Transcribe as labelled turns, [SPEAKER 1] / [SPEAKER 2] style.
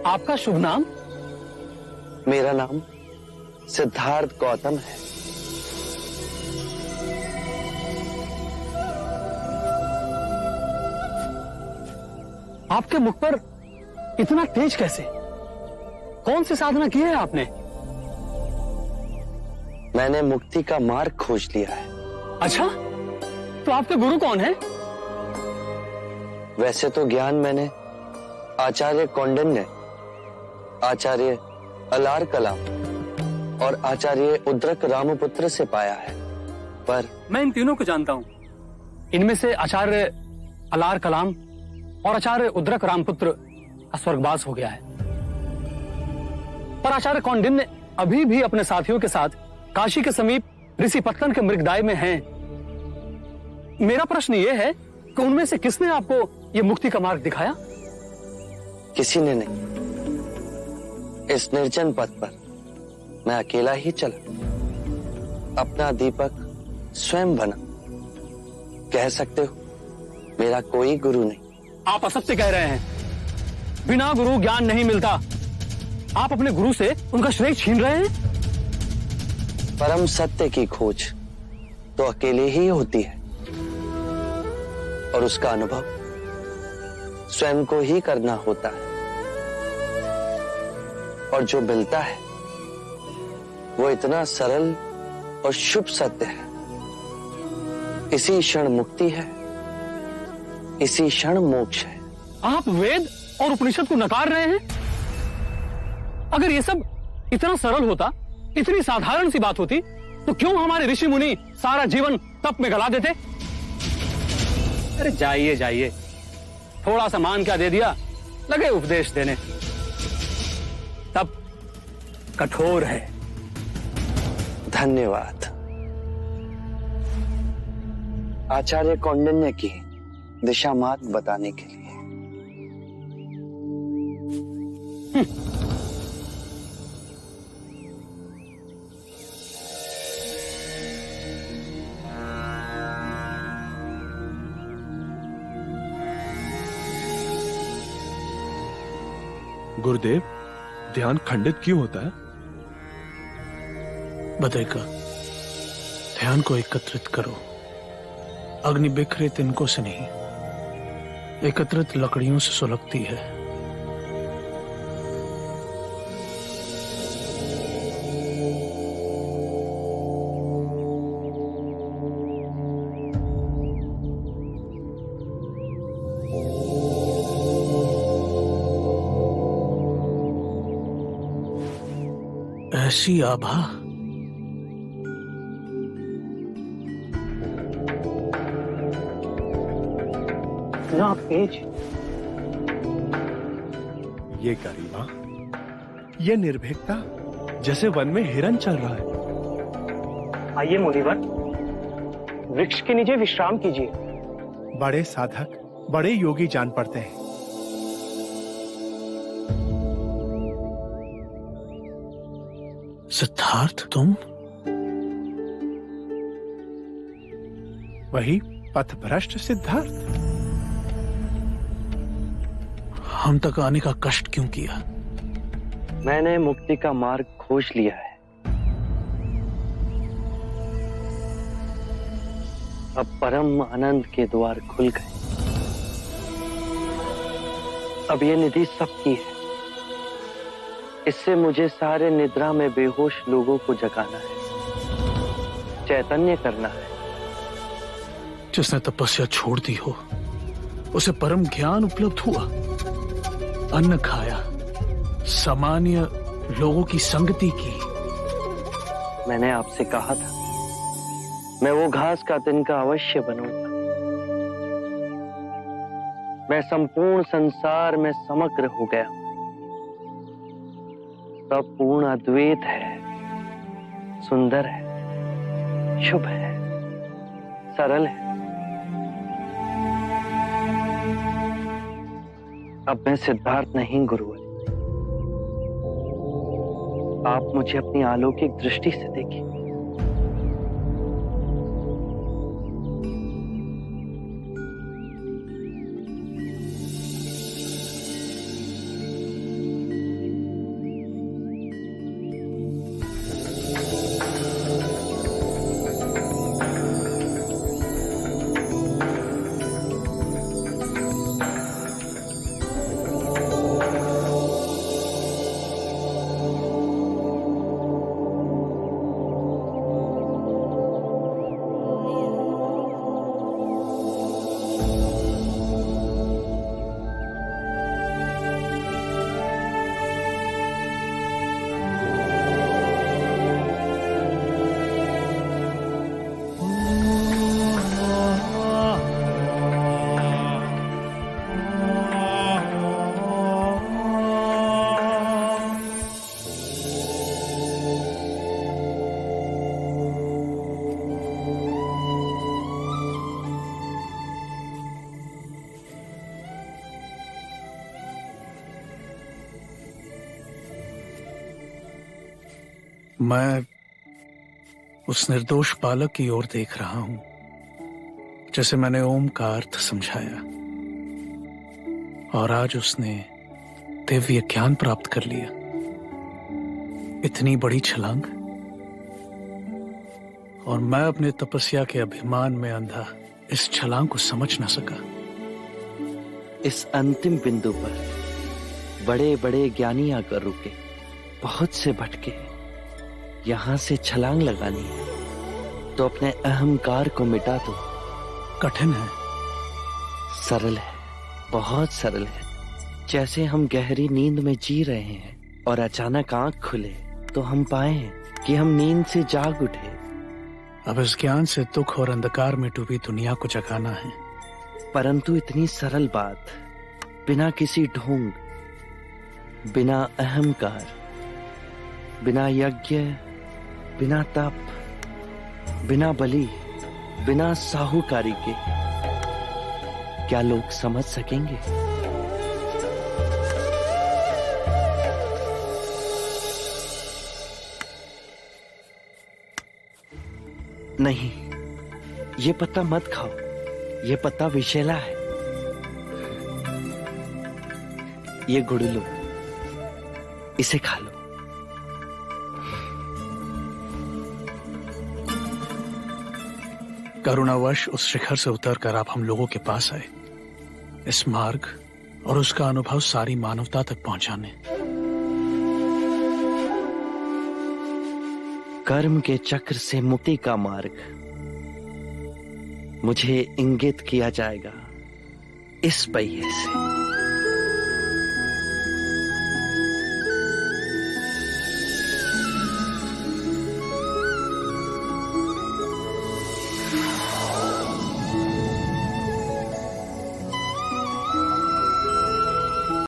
[SPEAKER 1] आपका शुभ नाम?
[SPEAKER 2] मेरा नाम सिद्धार्थ गौतम है।
[SPEAKER 1] आपके मुख पर इतना तेज कैसे? कौन सी साधना की है आपने?
[SPEAKER 2] मैंने मुक्ति का मार्ग खोज लिया है।
[SPEAKER 1] अच्छा, तो आपके गुरु कौन है?
[SPEAKER 2] वैसे तो ज्ञान मैंने आचार्य कौंडिन्य, आचार्य अलार कलाम और आचार्य उद्रक रामपुत्र से पाया है, पर
[SPEAKER 1] मैं इन तीनों को जानता हूं। इनमें से आचार्य अलार कलाम और आचार्य उद्रक रामपुत्र का स्वर्गवास हो गया है, पर आचार्य कौंडिन्य अभी भी अपने साथियों के साथ काशी के समीप ऋषिपत्तन के मृगदाय में हैं। मेरा प्रश्न यह है कि उनमें से किसने आपको यह मुक्ति का मार्ग दिखाया?
[SPEAKER 2] किसी ने नहीं। इस निर्जन पथ पर मैं अकेला ही चला, अपना दीपक स्वयं बना। कह सकते हो मेरा कोई गुरु नहीं।
[SPEAKER 1] आप असत्य कह रहे हैं। बिना गुरु ज्ञान नहीं मिलता। आप अपने गुरु से उनका श्रेय छीन रहे हैं।
[SPEAKER 2] परम सत्य की खोज तो अकेले ही होती है और उसका अनुभव स्वयं को ही करना होता है, और जो मिलता है वो इतना सरल और शुभ सत्य है। इसी क्षण मुक्ति है, इसी क्षण मोक्ष है।
[SPEAKER 1] आप वेद और उपनिषद को नकार रहे हैं। अगर ये सब इतना सरल होता, इतनी साधारण सी बात होती, तो क्यों हमारे ऋषि मुनि सारा जीवन तप में गला देते? अरे जाइए जाइए, थोड़ा सा मान क्या दे दिया, लगे उपदेश देने। तप कठोर है।
[SPEAKER 2] धन्यवाद आचार्य कौंडिन्य की दिशा मार्ग बताने के लिए।
[SPEAKER 3] गुरुदेव, ध्यान खंडित क्यों होता है?
[SPEAKER 4] बताएगा। ध्यान को एकत्रित करो। अग्नि बिखरे तिनकों से नहीं, एकत्रित लकड़ियों से सुलगती है। ऐसी आभा
[SPEAKER 1] ना तेज,
[SPEAKER 3] ये गरिमा, ये निर्भीकता, जैसे वन में हिरन चल रहा है।
[SPEAKER 1] आइए मुनिवर, वृक्ष के नीचे विश्राम कीजिए।
[SPEAKER 3] बड़े साधक, बड़े योगी जान पड़ते हैं।
[SPEAKER 4] सिद्धार्थ, तुम?
[SPEAKER 3] वही पथभ्रष्ट सिद्धार्थ।
[SPEAKER 4] हम तक आने का कष्ट क्यों किया?
[SPEAKER 2] मैंने मुक्ति का मार्ग खोज लिया है। अब परम आनंद के द्वार खुल गए। अब ये निधि सबकी है। इससे मुझे सारे निद्रा में बेहोश लोगों को जगाना है, चैतन्य करना है।
[SPEAKER 4] जिसने तपस्या छोड़ दी हो, उसे परम ज्ञान उपलब्ध हुआ। अन्न खाया, सामान्य लोगों की संगति की।
[SPEAKER 2] मैंने आपसे कहा था, मैं वो घास का तिनका अवश्य बनूंगा। मैं संपूर्ण संसार में समग्र हो गया हूं। सब पूर्ण अद्वैत है, सुंदर है, शुभ है, सरल है। अब मैं सिद्धार्थ नहीं गुरुवर। आप मुझे अपनी अलौकिक दृष्टि से देखिए।
[SPEAKER 4] मैं उस निर्दोष बालक की ओर देख रहा हूं जैसे मैंने ओम का अर्थ समझाया, और आज उसने दिव्य ज्ञान प्राप्त कर लिया। इतनी बड़ी छलांग, और मैं अपने तपस्या के अभिमान में अंधा इस छलांग को समझ न सका।
[SPEAKER 2] इस अंतिम बिंदु पर बड़े बड़े ज्ञानी आकर रुके, बहुत से भटके। यहां से छलांग लगानी है तो अपने अहंकार को मिटा दो।
[SPEAKER 4] कठिन है,
[SPEAKER 2] सरल है, बहुत सरल है। जैसे हम गहरी नींद में जी रहे हैं और अचानक आंख खुले तो हम पाए कि हम नींद से जाग उठे।
[SPEAKER 4] अब इस ज्ञान से दुख और अंधकार में डूबी दुनिया को जगाना है।
[SPEAKER 2] परंतु इतनी सरल बात, बिना किसी ढोंग, बिना अहंकार, बिना यज्ञ, बिना तप, बिना बलि, बिना साहूकारी के, क्या लोग समझ सकेंगे? नहीं, ये पत्ता मत खाओ, ये पत्ता विषैला है। ये गुड़ लो, इसे खा लो।
[SPEAKER 4] करुणावश उस शिखर से उतरकर आप हम लोगों के पास आए, इस मार्ग और उसका अनुभव सारी मानवता तक पहुंचाने।
[SPEAKER 2] कर्म के चक्र से मुक्ति का मार्ग मुझे इंगित किया जाएगा इस पहिए से।